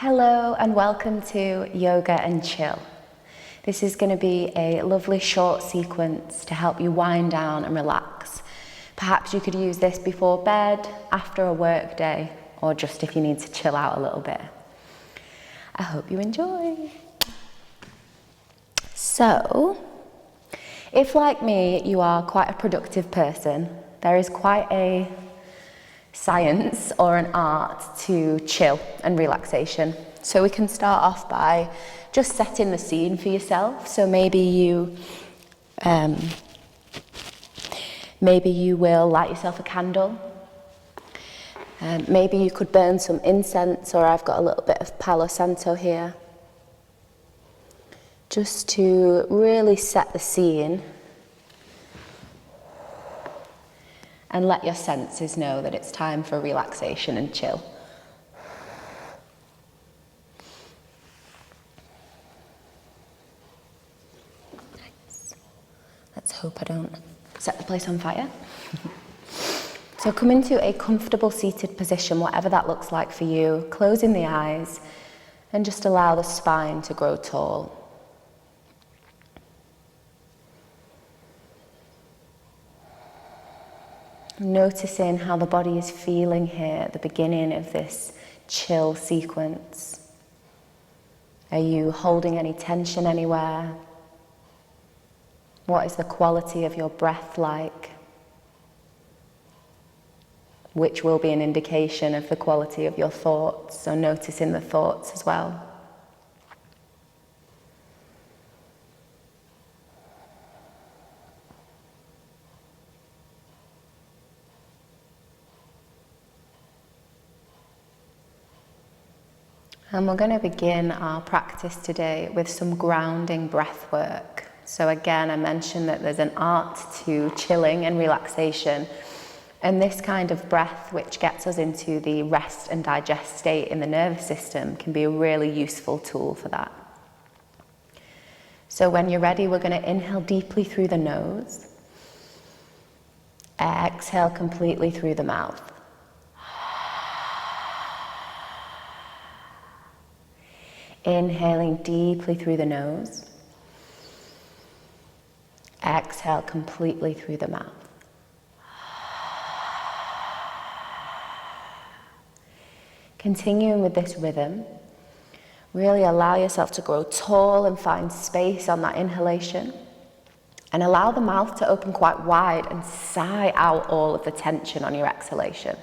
Hello and welcome to Yoga and Chill. This is going to be a lovely short sequence to help you wind down and relax. Perhaps you could use this before bed, after a work day, or just if you need to chill out a little bit. I hope you enjoy. So, if like me you are quite a productive person, there is quite a science or an art to chill and relaxation. So we can start off by just setting the scene for yourself. So maybe you will light yourself a candle. Maybe you could burn some incense, or I've got a little bit of Palo Santo here. Just to really set the scene and let your senses know that it's time for relaxation and chill. Nice. Let's hope I don't set the place on fire. So come into a comfortable seated position, whatever that looks like for you, closing the eyes and just allow the spine to grow tall. Noticing how the body is feeling here at the beginning of this chill sequence. Are you holding any tension anywhere? What is the quality of your breath like? Which will be an indication of the quality of your thoughts, so noticing the thoughts as well. And we're going to begin our practice today with some grounding breath work. So again, I mentioned that there's an art to chilling and relaxation. And this kind of breath, which gets us into the rest and digest state in the nervous system, can be a really useful tool for that. So when you're ready, we're going to inhale deeply through the nose. Exhale completely through the mouth. Inhaling deeply through the nose. Exhale completely through the mouth. Continuing with this rhythm, really allow yourself to grow tall and find space on that inhalation. And allow the mouth to open quite wide and sigh out all of the tension on your exhalation.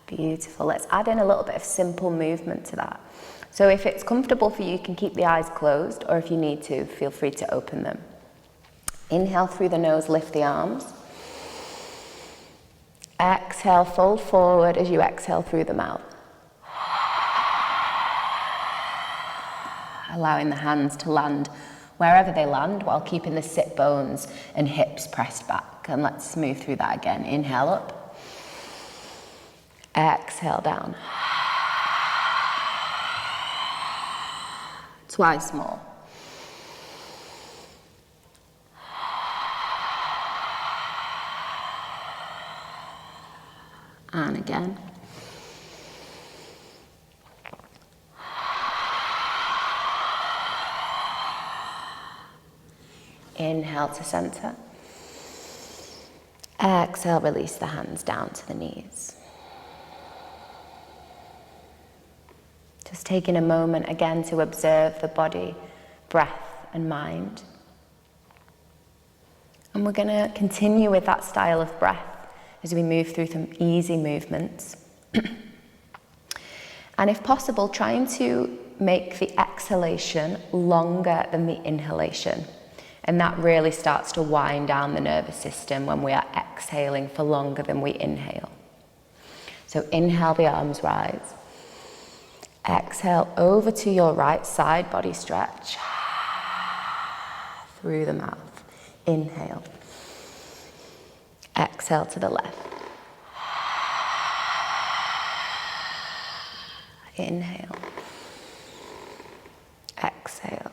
Beautiful. Let's add in a little bit of simple movement to that. So if it's comfortable for you, you can keep the eyes closed, or if you need to, feel free to open them. Inhale through the nose, lift the arms. Exhale, fold forward as you exhale through the mouth. Allowing the hands to land wherever they land while keeping the sit bones and hips pressed back. And let's move through that again. Inhale up. Exhale down. Twice more. And again. Inhale to center. Exhale, release the hands down to the knees. Just taking a moment again to observe the body, breath and mind. And we're going to continue with that style of breath as we move through some easy movements. And if possible, trying to make the exhalation longer than the inhalation. And that really starts to wind down the nervous system when we are exhaling for longer than we inhale. So inhale, the arms rise. Exhale over to your right side, body stretch through the mouth. Inhale. Exhale to the left. Inhale. Exhale.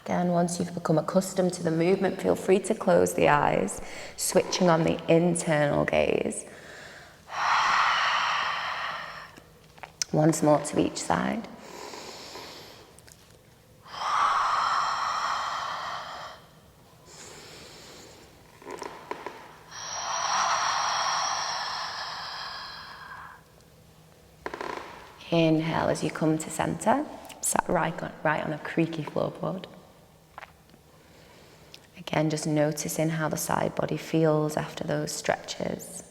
Again, once you've become accustomed to the movement, feel free to close the eyes, switching on the internal gaze. Once more to each side. Inhale as you come to center, sat right on a creaky floorboard. Again, just noticing how the side body feels after those stretches.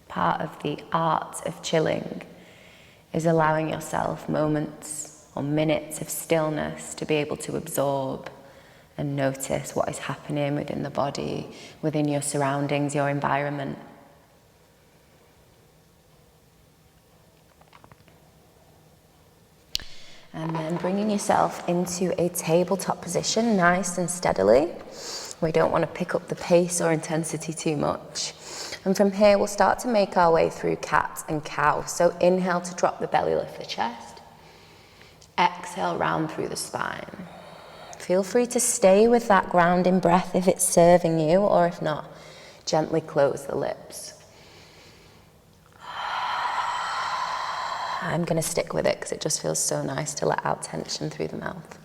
Part of the art of chilling is allowing yourself moments or minutes of stillness to be able to absorb and notice what is happening within the body, within your surroundings, your environment. And then bringing yourself into a tabletop position, nice and steadily. We don't want to pick up the pace or intensity too much. And from here, we'll start to make our way through cat and cow. So inhale to drop the belly, lift the chest. Exhale, round through the spine. Feel free to stay with that grounding breath if it's serving you, or if not, gently close the lips. I'm going to stick with it because it just feels so nice to let out tension through the mouth.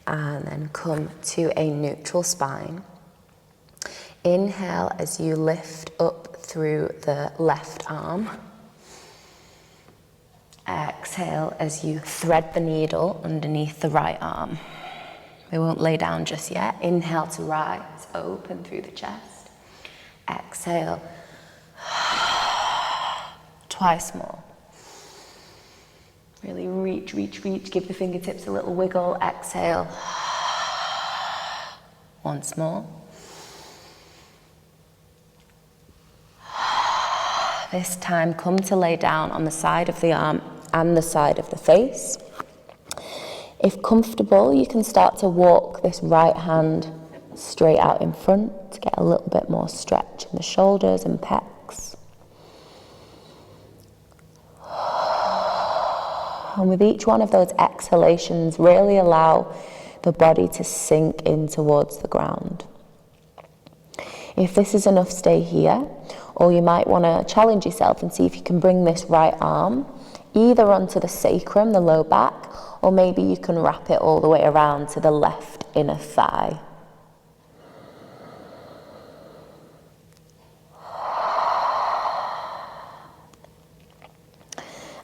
And then come to a neutral spine. Inhale as you lift up through the left arm. Exhale as you thread the needle underneath the right arm. We won't lay down just yet. Inhale to rise, open through the chest. Exhale. Twice more. Really reach, reach, reach. Give the fingertips a little wiggle. Exhale. Once more. This time, come to lay down on the side of the arm and the side of the face. If comfortable, you can start to walk this right hand straight out in front to get a little bit more stretch in the shoulders and pecs. And with each one of those exhalations, really allow the body to sink in towards the ground. If this is enough, stay here, or you might want to challenge yourself and see if you can bring this right arm either onto the sacrum, the low back, or maybe you can wrap it all the way around to the left inner thigh.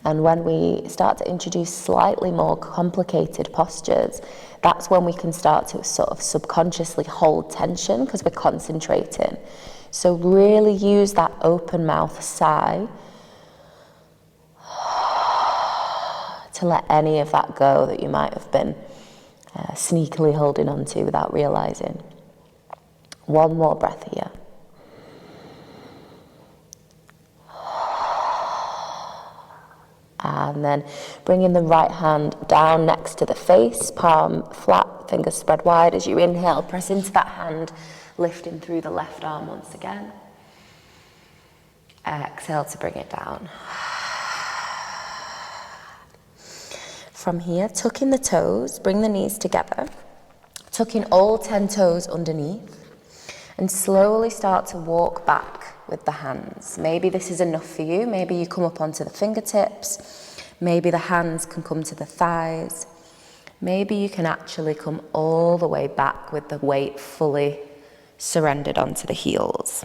And when we start to introduce slightly more complicated postures, that's when we can start to sort of subconsciously hold tension because we're concentrating. So really use that open mouth sigh to let any of that go that you might have been sneakily holding on to without realizing. One more breath here. And then bringing the right hand down next to the face, palm flat, fingers spread wide. As you inhale, press into that hand, lifting through the left arm once again. Exhale to bring it down. From here, tuck in the toes, bring the knees together, tuck in all 10 toes underneath, and slowly start to walk back with the hands. Maybe this is enough for you. Maybe you come up onto the fingertips. Maybe the hands can come to the thighs. Maybe you can actually come all the way back with the weight fully surrendered onto the heels.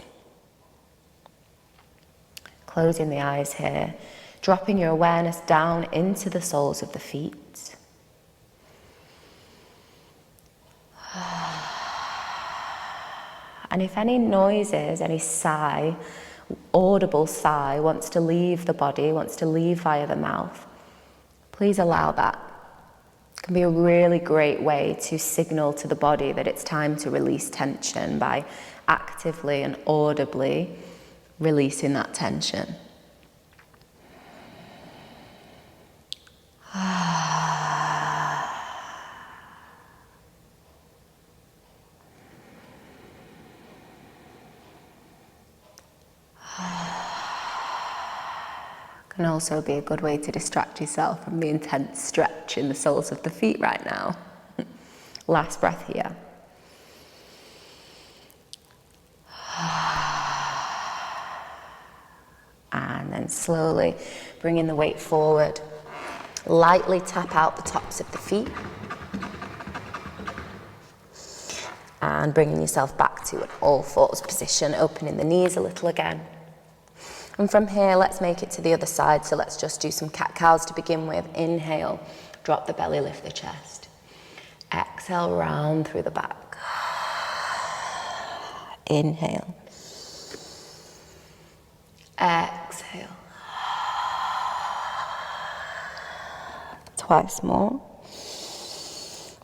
Closing the eyes here, dropping your awareness down into the soles of the feet. And if any noises, any sigh, audible sigh wants to leave the body, wants to leave via the mouth, please allow that. It can be a really great way to signal to the body that it's time to release tension by actively and audibly releasing that tension. Can also be a good way to distract yourself from the intense stretch in the soles of the feet right now. Last breath here. And then slowly bringing the weight forward. Lightly tap out the tops of the feet. And bringing yourself back to an all fours position, opening the knees a little again. And from here, let's make it to the other side. So let's just do some cat-cows to begin with. Inhale, drop the belly, lift the chest. Exhale, round through the back. Inhale. Exhale. Twice more.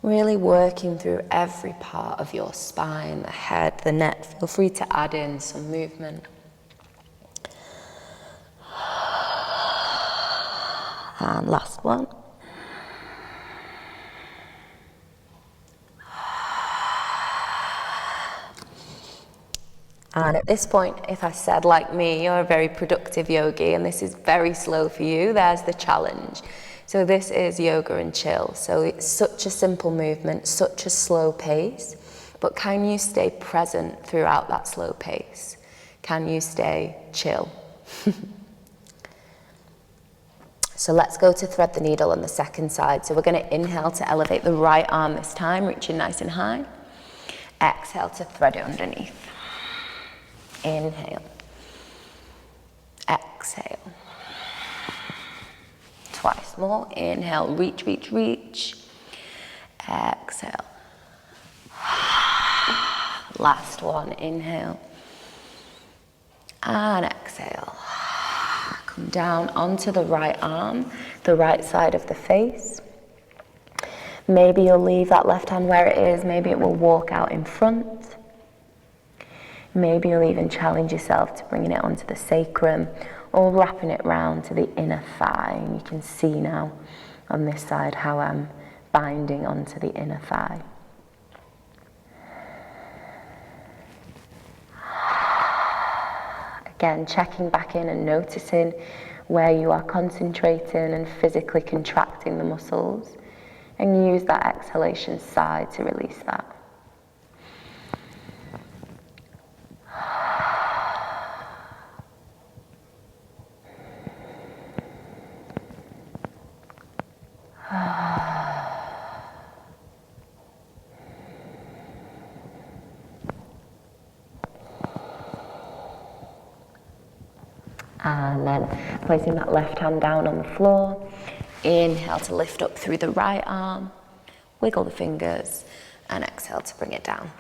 Really working through every part of your spine, the head, the neck. Feel free to add in some movement. And last one. And at this point, if I said like me, you're a very productive yogi and this is very slow for you, there's the challenge. So this is yoga and chill. So it's such a simple movement, such a slow pace, but can you stay present throughout that slow pace? Can you stay chill? So let's go to thread the needle on the second side. So we're going to inhale to elevate the right arm this time, reaching nice and high. Exhale to thread it underneath. Inhale. Exhale. Twice more. Inhale, reach, reach, reach. Exhale. Last one, inhale. And exhale. Come down onto the right arm, the right side of the face. Maybe you'll leave that left hand where it is. Maybe it will walk out in front. Maybe you'll even challenge yourself to bringing it onto the sacrum or wrapping it round to the inner thigh. And you can see now on this side how I'm binding onto the inner thigh. Again, checking back in and noticing where you are concentrating and physically contracting the muscles. And use that exhalation sigh to release that. And then placing that left hand down on the floor. Inhale to lift up through the right arm. Wiggle the fingers. And exhale to bring it down.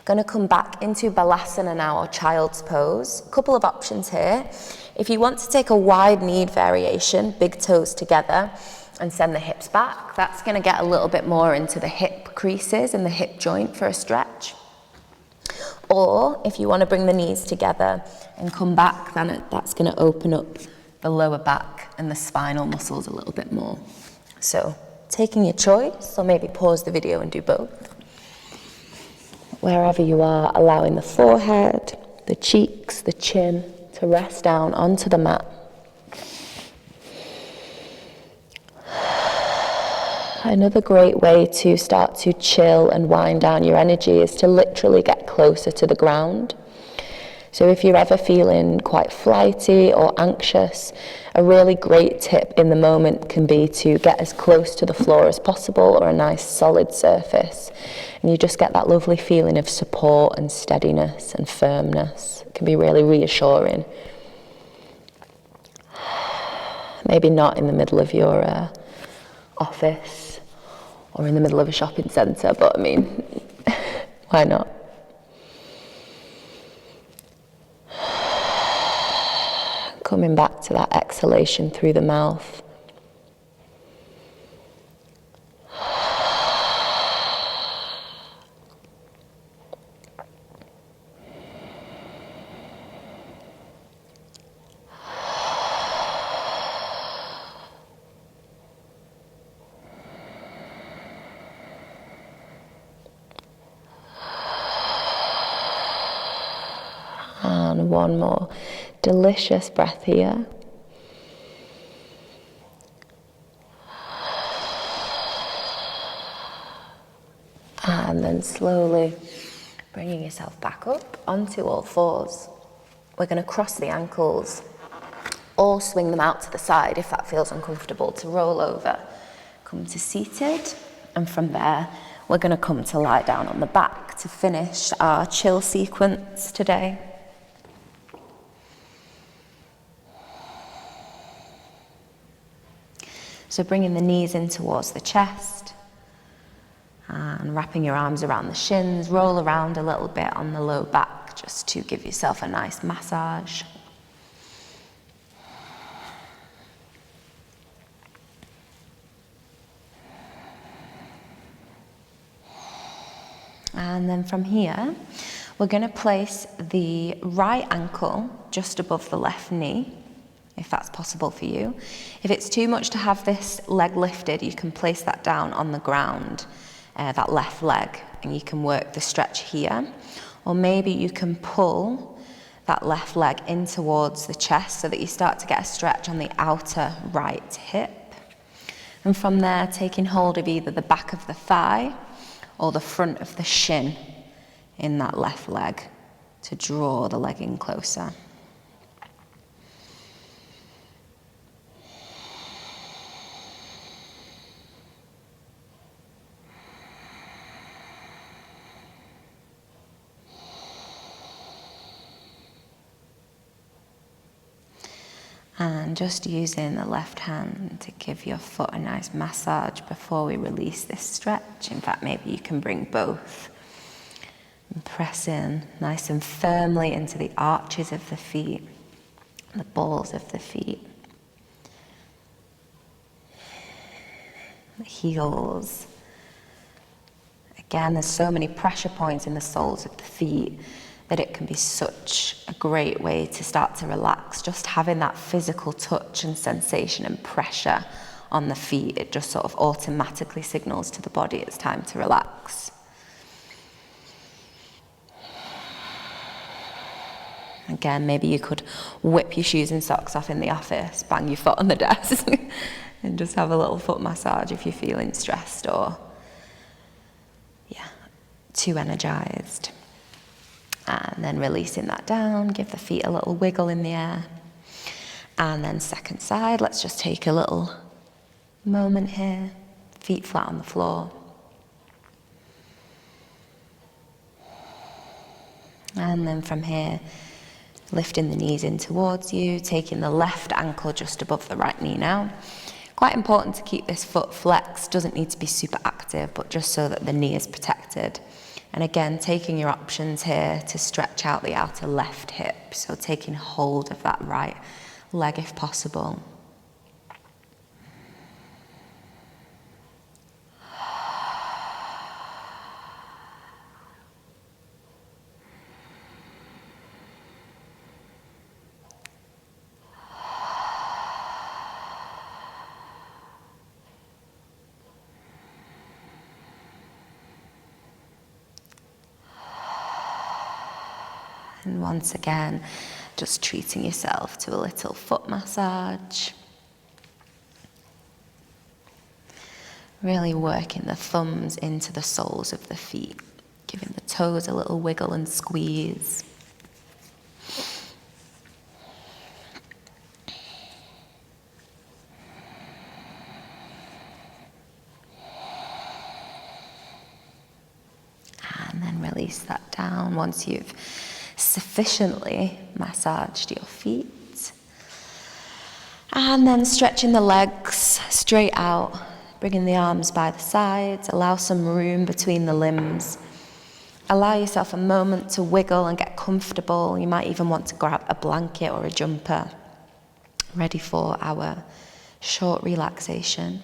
Going to come back into Balasana now, or Child's Pose. A couple of options here. If you want to take a wide kneed variation, big toes together, and send the hips back, that's going to get a little bit more into the hip creases and the hip joint for a stretch. Or if you want to bring the knees together and come back, then that's going to open up the lower back and the spinal muscles a little bit more. So taking your choice, or maybe pause the video and do both. Wherever you are, allowing the forehead, the cheeks, the chin to rest down onto the mat. Another great way to start to chill and wind down your energy is to literally get closer to the ground. So if you're ever feeling quite flighty or anxious, a really great tip in the moment can be to get as close to the floor as possible, or a nice solid surface. And you just get that lovely feeling of support and steadiness and firmness. It can be really reassuring. Maybe not in the middle of your office or in the middle of a shopping centre, but I mean, why not? Coming back to that exhalation through the mouth. And one more delicious breath here. And then slowly bringing yourself back up onto all fours. We're going to cross the ankles or swing them out to the side if that feels uncomfortable, to roll over. Come to seated, and from there we're going to come to lie down on the back to finish our chill sequence today. So bringing the knees in towards the chest and wrapping your arms around the shins, roll around a little bit on the low back just to give yourself a nice massage. And then from here, we're going to place the right ankle just above the left knee, if that's possible for you. If it's too much to have this leg lifted, you can place that down on the ground, that left leg, and you can work the stretch here. Or maybe you can pull that left leg in towards the chest so that you start to get a stretch on the outer right hip. And from there, taking hold of either the back of the thigh or the front of the shin in that left leg to draw the leg in closer. And just using the left hand to give your foot a nice massage before we release this stretch. In fact, maybe you can bring both. And press in nice and firmly into the arches of the feet, the balls of the feet, the heels. Again, there's so many pressure points in the soles of the feet that it can be such a great way to start to relax. Just having that physical touch and sensation and pressure on the feet, it just sort of automatically signals to the body it's time to relax. Again, maybe you could whip your shoes and socks off in the office, bang your foot on the desk, and just have a little foot massage if you're feeling stressed or, too energized. And then releasing that down, give the feet a little wiggle in the air. And then second side, let's just take a little moment here, feet flat on the floor. And then from here, lifting the knees in towards you, taking the left ankle just above the right knee now. Quite important to keep this foot flexed, doesn't need to be super active, but just so that the knee is protected. And again, taking your options here to stretch out the outer left hip, so taking hold of that right leg if possible. And once again, just treating yourself to a little foot massage. Really working the thumbs into the soles of the feet, giving the toes a little wiggle and squeeze. And then release that down once you've sufficiently massaged your feet. And then stretching the legs straight out, bringing the arms by the sides, allow some room between the limbs. Allow yourself a moment to wiggle and get comfortable. You might even want to grab a blanket or a jumper. ready for our short relaxation.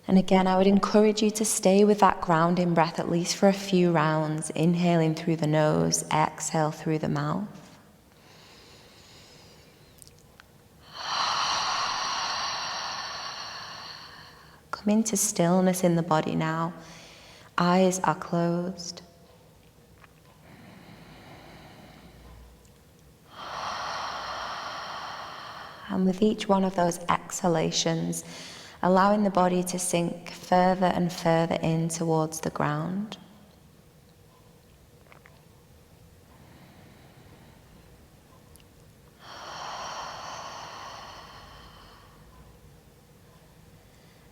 And again, I would encourage you to stay with that grounding breath at least for a few rounds, inhaling through the nose, exhale through the mouth. Come into stillness in the body now. Eyes are closed. And with each one of those exhalations, allowing the body to sink further and further in towards the ground.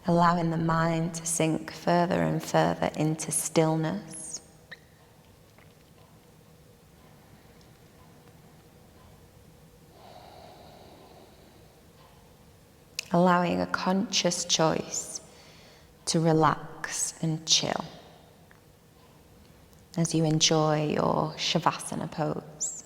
Allowing the mind to sink further and further into stillness. Allowing a conscious choice to relax and chill as you enjoy your Shavasana pose.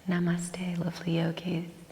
Namaste, lovely yogis.